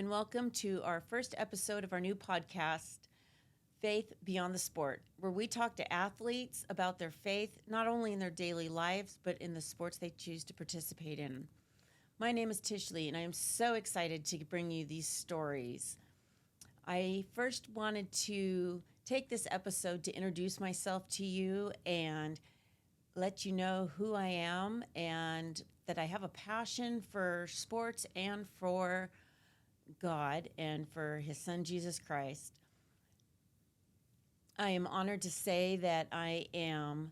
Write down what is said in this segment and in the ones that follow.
and welcome to our first episode of our new podcast, Faith Beyond the Sport, where we talk to athletes about their faith, not only in their daily lives, but in the sports they choose to participate in. My name is Tish Lee, and I am so excited to bring you these stories. I first wanted to take this episode to introduce myself to you and let you know who I am and that I have a passion for sports and for God and for his son, Jesus Christ. I am honored to say that I am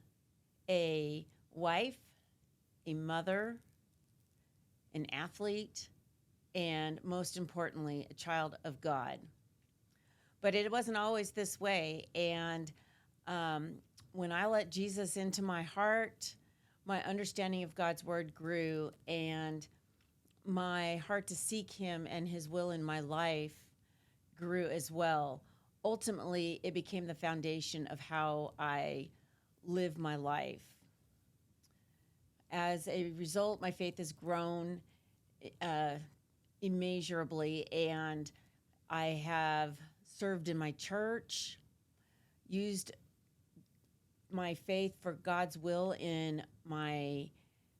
a wife, a mother, an athlete, and most importantly, a child of God. But it wasn't always this way. And when I let Jesus into my heart, my understanding of God's word grew, and my heart to seek him and his will in my life grew as well. Ultimately, it became the foundation of how I live my life. As a result, my faith has grown immeasurably, and I have served in my church, used my faith for God's will in my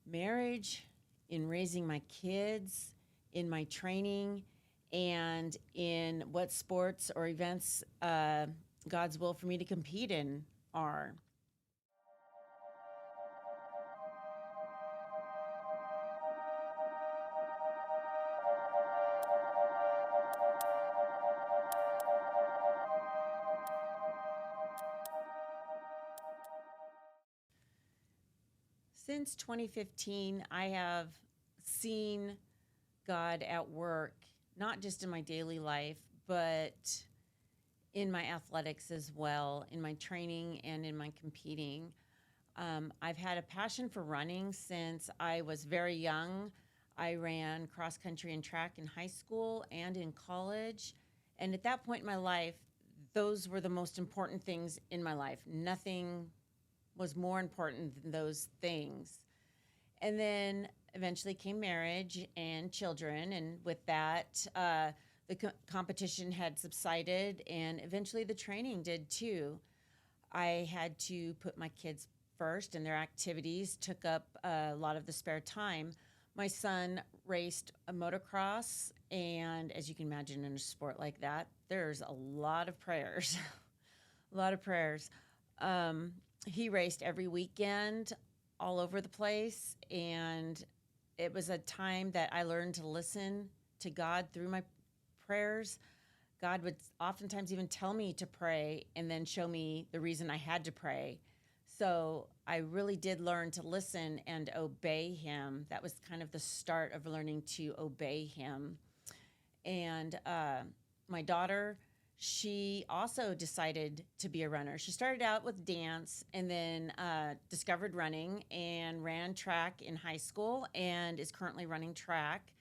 marriage, in raising my kids, in my training, and in what sports or events God's will for me to compete in are. Since 2015, I have seen God at work, not just in my daily life, but in my athletics as well, in my training and in my competing. I've had a passion for running since I was very young. I ran cross country and track in high school and in college. And at that point in my life, those were the most important things in my life. Nothing was more important than those things. And then eventually came marriage and children. And with that, the competition had subsided, and eventually the training did too. I had to put my kids first, and their activities took up a lot of the spare time. My son raced a motocross, and as you can imagine in a sport like that, there's a lot of prayers, a lot of prayers. He raced every weekend all over the place, and it was a time that I learned to listen to God through my prayers. God would oftentimes even tell me to pray and then show me the reason I had to pray. So I really did learn to listen and obey him. That was kind of the start of learning to obey him. And my daughter, she also decided to be a runner. She started out with dance and then discovered running and ran track in high school and is currently running track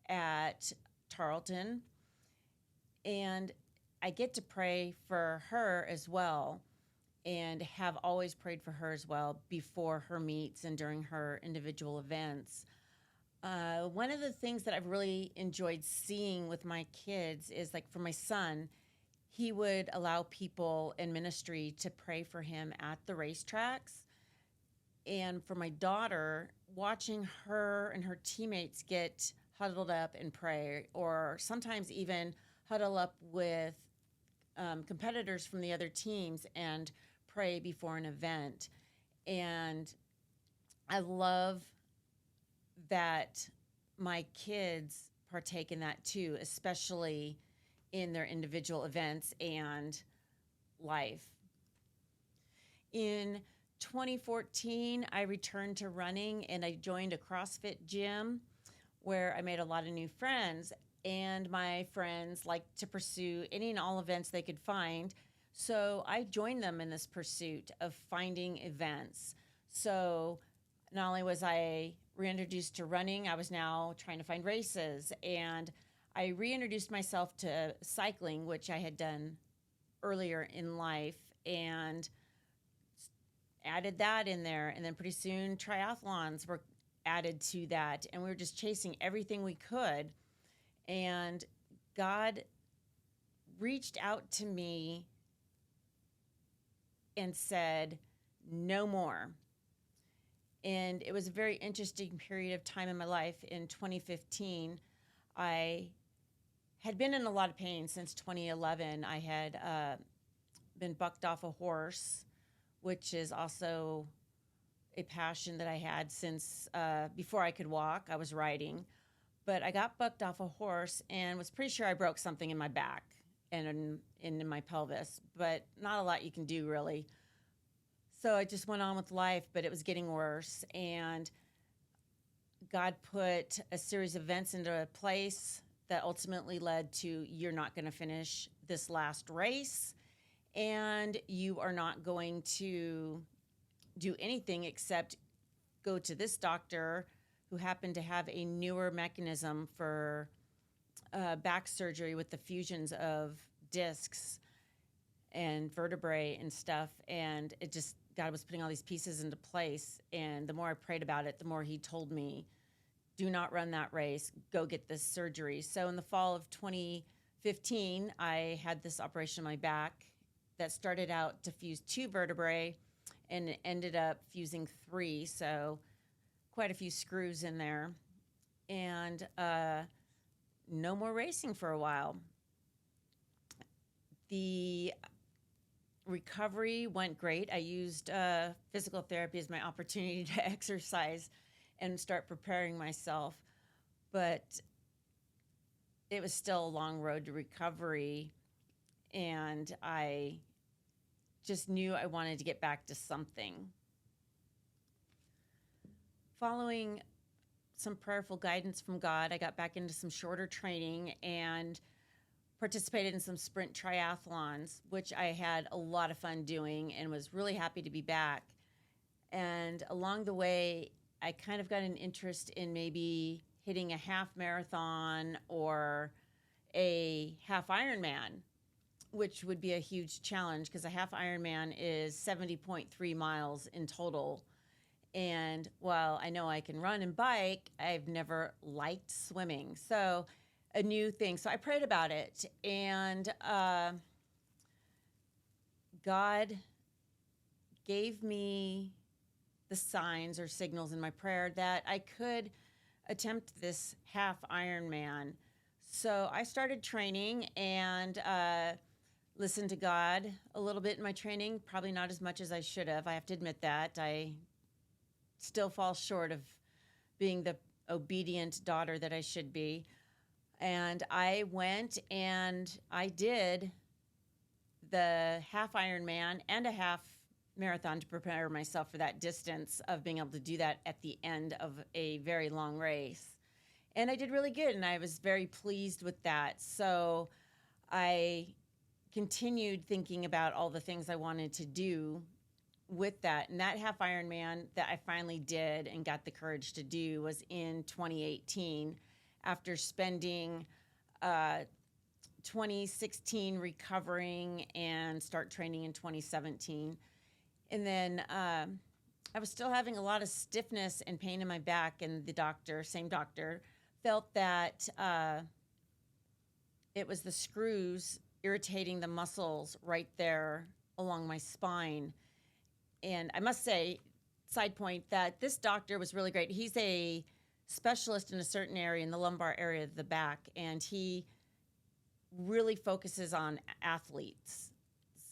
at Tarleton. And I get to pray for her as well, and have always prayed for her as well before her meets and during her individual events. One of the things that I've really enjoyed seeing with my kids is, like, for my son, he would allow people in ministry to pray for him at the racetracks. And for my daughter, watching her and her teammates get huddled up and pray, or sometimes even huddle up with competitors from the other teams and pray before an event. And I love that my kids partake in that too, especially in their individual events and life. In 2014, I returned to running, and I joined a CrossFit gym where I made a lot of new friends. And my friends liked to pursue any and all events they could find. So I joined them in this pursuit of finding events. So not only was I reintroduced to running, I was now trying to find races. And I reintroduced myself to cycling, which I had done earlier in life, and added that in there. And then pretty soon triathlons were added to that. And we were just chasing everything we could. And God reached out to me and said, no more. And it was a very interesting period of time in my life. In 2015, I had been in a lot of pain since 2011. I had been bucked off a horse, which is also a passion that I had since before I could walk. I was riding, but I got bucked off a horse and was pretty sure I broke something in my back and in my pelvis, but not a lot you can do really. So I just went on with life, but it was getting worse. And God put a series of events into place that ultimately led to, you're not going to finish this last race, and you are not going to do anything except go to this doctor who happened to have a newer mechanism for back surgery with the fusions of discs and vertebrae and stuff. And it just, God was putting all these pieces into place. And the more I prayed about it, the more he told me, do not run that race, go get this surgery. So in the fall of 2015, I had this operation on my back that started out to fuse 2 vertebrae and it ended up fusing 3. So quite a few screws in there. And no more racing for a while. The recovery went great. I used physical therapy as my opportunity to exercise and start preparing myself. But it was still a long road to recovery. And I just knew I wanted to get back to something. Following some prayerful guidance from God, I got back into some shorter training and participated in some sprint triathlons, which I had a lot of fun doing and was really happy to be back. And along the way, I kind of got an interest in maybe hitting a half marathon or a half Ironman, which would be a huge challenge because a half Ironman is 70.3 miles in total. And while I know I can run and bike, I've never liked swimming. So a new thing. So I prayed about it, and God gave me the signs or signals in my prayer that I could attempt this half Ironman. So I started training and listened to God a little bit in my training, probably not as much as I should have. I have to admit that. I still fall short of being the obedient daughter that I should be. And I went and I did the half Ironman and a half marathon to prepare myself for that distance of being able to do that at the end of a very long race. And I did really good, and I was very pleased with that. So I continued thinking about all the things I wanted to do with that. And that half Ironman that I finally did and got the courage to do was in 2018 after spending 2016 recovering and start training in 2017. And then I was still having a lot of stiffness and pain in my back, and the doctor, same doctor, felt that it was the screws irritating the muscles right there along my spine. And I must say, side point, that this doctor was really great. He's a specialist in a certain area, in the lumbar area of the back, and he really focuses on athletes.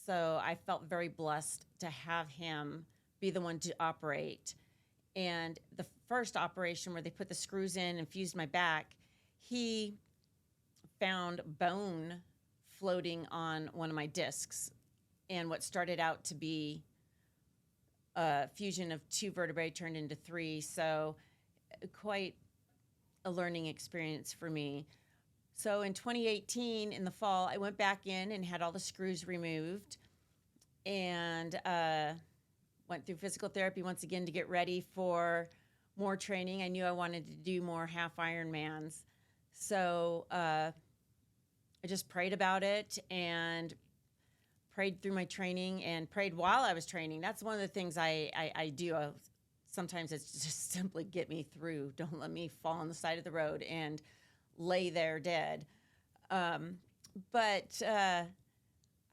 So I felt very blessed to have him be the one to operate. And the first operation where they put the screws in and fused my back, he found bone floating on one of my discs. And what started out to be a fusion of 2 vertebrae turned into 3. So quite a learning experience for me. So in 2018, in the fall, I went back in and had all the screws removed and went through physical therapy once again to get ready for more training. I knew I wanted to do more half Ironmans. So I just prayed about it and prayed through my training and prayed while I was training. That's one of the things I do. Sometimes it's just simply get me through. Don't let me fall on the side of the road and lay there dead. Um, but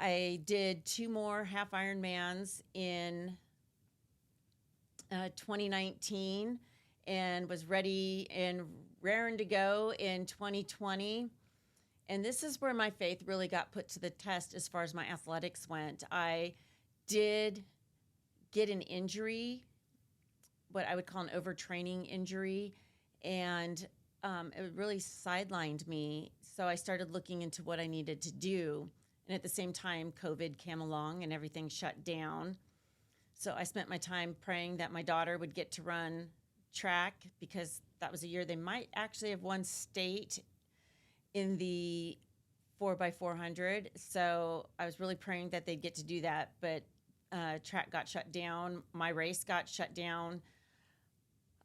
I did 2 more half Ironmans in 2019 and was ready and raring to go in 2020. And this is where my faith really got put to the test as far as my athletics went. I did get an injury, what I would call an overtraining injury, and it really sidelined me. So I started looking into what I needed to do. And at the same time, COVID came along and everything shut down. So I spent my time praying that my daughter would get to run track, because that was a year they might actually have won state in the 4x400. So I was really praying that they'd get to do that. But track got shut down. My race got shut down.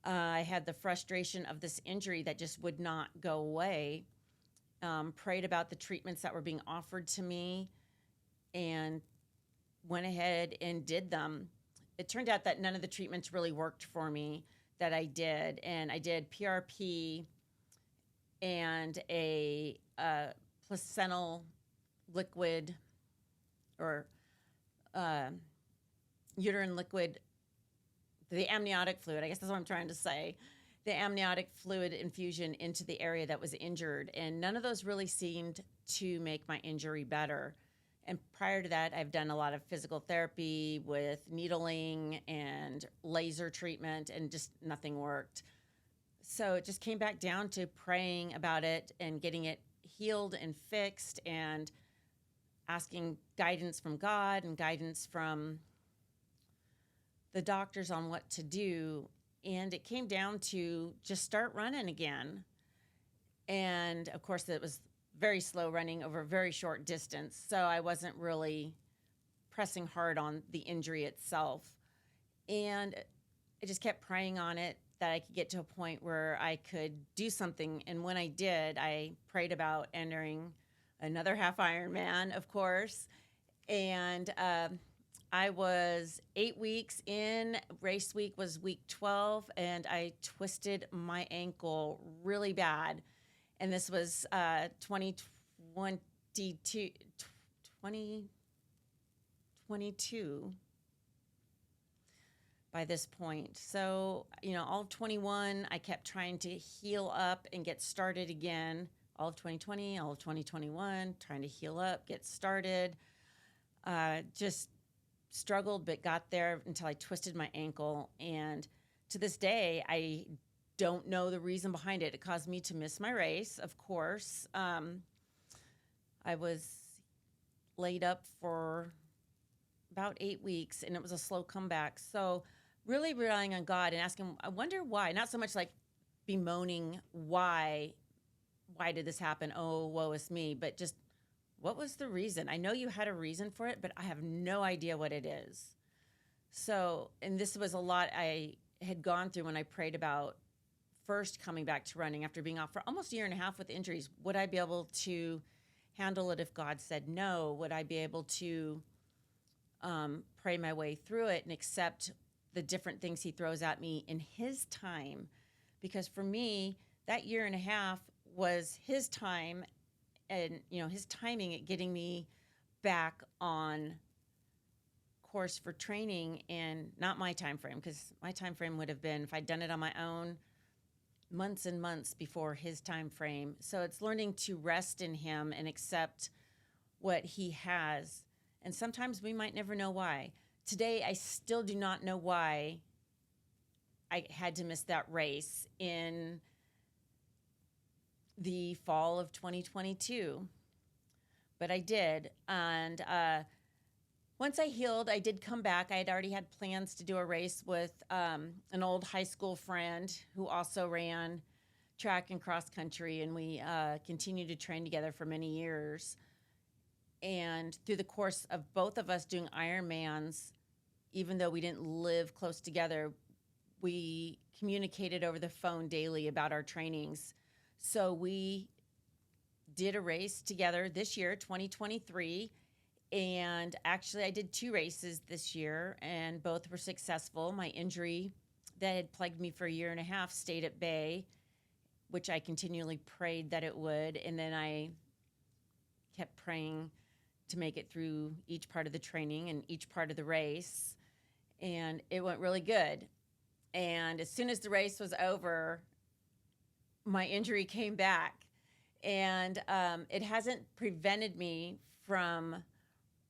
I had the frustration of this injury that just would not go away. Prayed about the treatments that were being offered to me and went ahead and did them. It turned out that none of the treatments really worked for me that I did. And I did PRP and a placental liquid or uterine liquid, the amniotic fluid, I guess that's what I'm trying to say, the amniotic fluid infusion into the area that was injured. And none of those really seemed to make my injury better. And prior to that, I've done a lot of physical therapy with needling and laser treatment, and just nothing worked. So it just came back down to praying about it and getting it healed and fixed, and asking guidance from God and guidance from the doctors on what to do. And it came down to just start running again. And of course, it was very slow running over a very short distance. So I wasn't really pressing hard on the injury itself. And I just kept praying on it that I could get to a point where I could do something. And when I did, I prayed about entering another half Ironman, of course. And I was 8 weeks in. Race week was week 12, and I twisted my ankle really bad. And this was 2022 by this point. So, all of 21, I kept trying to heal up and get started again. All of 2020, all of 2021, trying to heal up, get started. Just struggled, but got there until I twisted my ankle. And to this day, I don't know the reason behind it. It caused me to miss my race, of course. I was laid up for about 8 weeks, and it was a slow comeback. So really relying on God and asking, I wonder why, not so much like bemoaning why did this happen? Oh, woe is me, but just what was the reason? I know you had a reason for it, but I have no idea what it is. So, and this was a lot I had gone through when I prayed about first coming back to running after being off for almost a year and a half with injuries. Would I be able to handle it if God said no? Would I be able to pray my way through it and accept the different things he throws at me in his time? Because for me, that year and a half was his time, and his timing at getting me back on course for training, and not my time frame, because my time frame would have been, if I'd done it on my own, months and months before his time frame. So it's learning to rest in him and accept what he has. And sometimes we might never know why. Today, I still do not know why I had to miss that race in the fall of 2022, but I did. And once I healed, I did come back. I had already had plans to do a race with an old high school friend who also ran track and cross country, and we continued to train together for many years. And through the course of both of us doing Ironmans, even though we didn't live close together, we communicated over the phone daily about our trainings. So we did a race together this year, 2023, and actually I did 2 races this year, and both were successful. My injury that had plagued me for a year and a half stayed at bay, which I continually prayed that it would, and then I kept praying to make it through each part of the training and each part of the race. And it went really good. And as soon as the race was over, my injury came back. And it hasn't prevented me from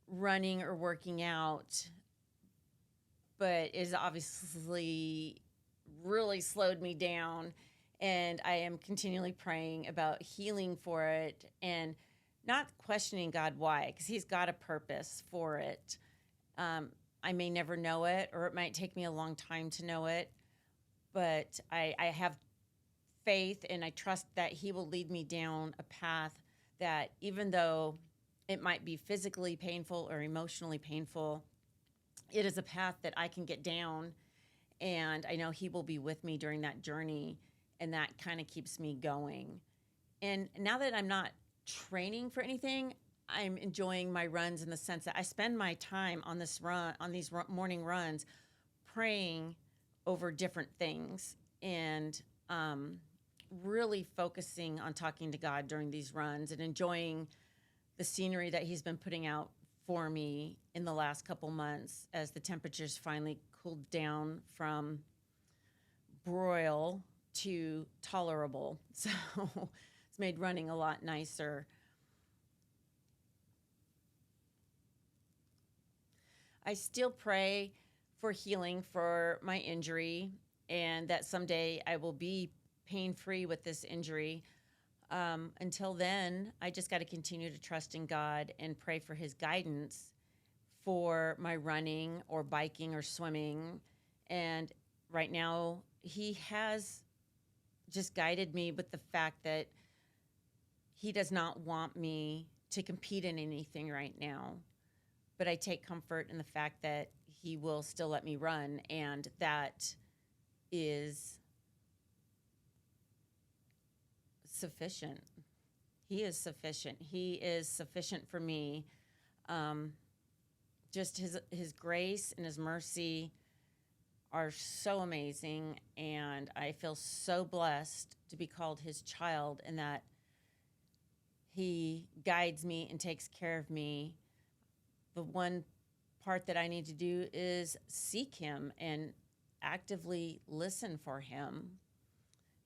running or working out, but is obviously really slowed me down. And I am continually praying about healing for it and not questioning God why, because he's got a purpose for it. I may never know it, or it might take me a long time to know it, but I have faith and I trust that he will lead me down a path that, even though it might be physically painful or emotionally painful, it is a path that I can get down, and I know he will be with me during that journey, and that kind of keeps me going. And now that I'm not training for anything, I'm enjoying my runs in the sense that I spend my time on these morning runs praying over different things and really focusing on talking to God during these runs and enjoying the scenery that he's been putting out for me in the last couple months as the temperatures finally cooled down from broil to tolerable. So it's made running a lot nicer. I still pray for healing for my injury and that someday I will be pain-free with this injury. Until then, I just got to continue to trust in God and pray for his guidance for my running or biking or swimming. And right now, he has just guided me with the fact that he does not want me to compete in anything right now. But I take comfort in the fact that he will still let me run, and that is sufficient. He is sufficient. He is sufficient for me. Just his grace and his mercy are so amazing, and I feel so blessed to be called his child, and that he guides me and takes care of me. The one part that I need to do is seek him and actively listen for him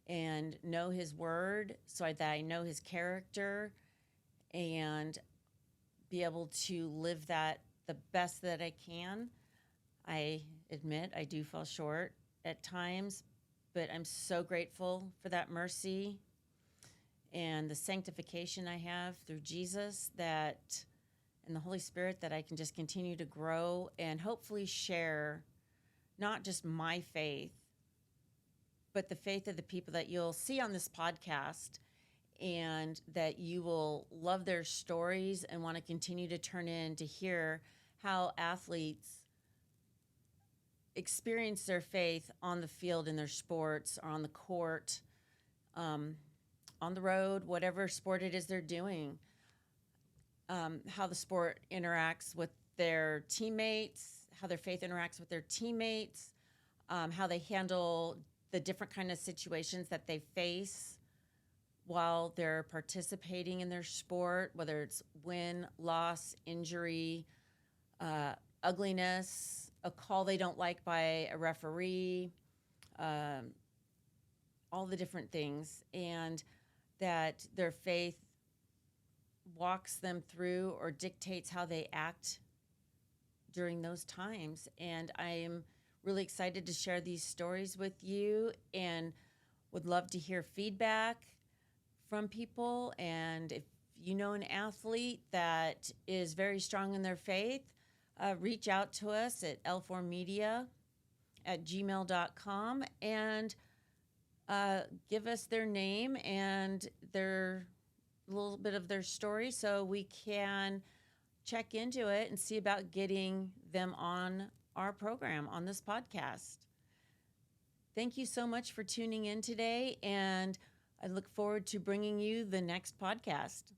and know his word so that I know his character and be able to live that the best that I can. I admit I do fall short at times, but I'm so grateful for that mercy and the sanctification I have through Jesus, that and the Holy Spirit, that I can just continue to grow and hopefully share not just my faith, but the faith of the people that you'll see on this podcast, and that you will love their stories and want to continue to turn in to hear how athletes experience their faith on the field in their sports or on the court, on the road, whatever sport it is they're doing. How the sport interacts with their teammates, how their faith interacts with their teammates, how they handle the different kind of situations that they face while they're participating in their sport, whether it's win, loss, injury, ugliness, a call they don't like by a referee, all the different things, and that their faith walks them through or dictates how they act during those times. And I am really excited to share these stories with you and would love to hear feedback from people. And if you know an athlete that is very strong in their faith, reach out to us at l4media@gmail.com and give us their name and their little bit of their story so we can check into it and see about getting them on our program on this podcast. Thank you so much for tuning in today, and I look forward to bringing you the next podcast.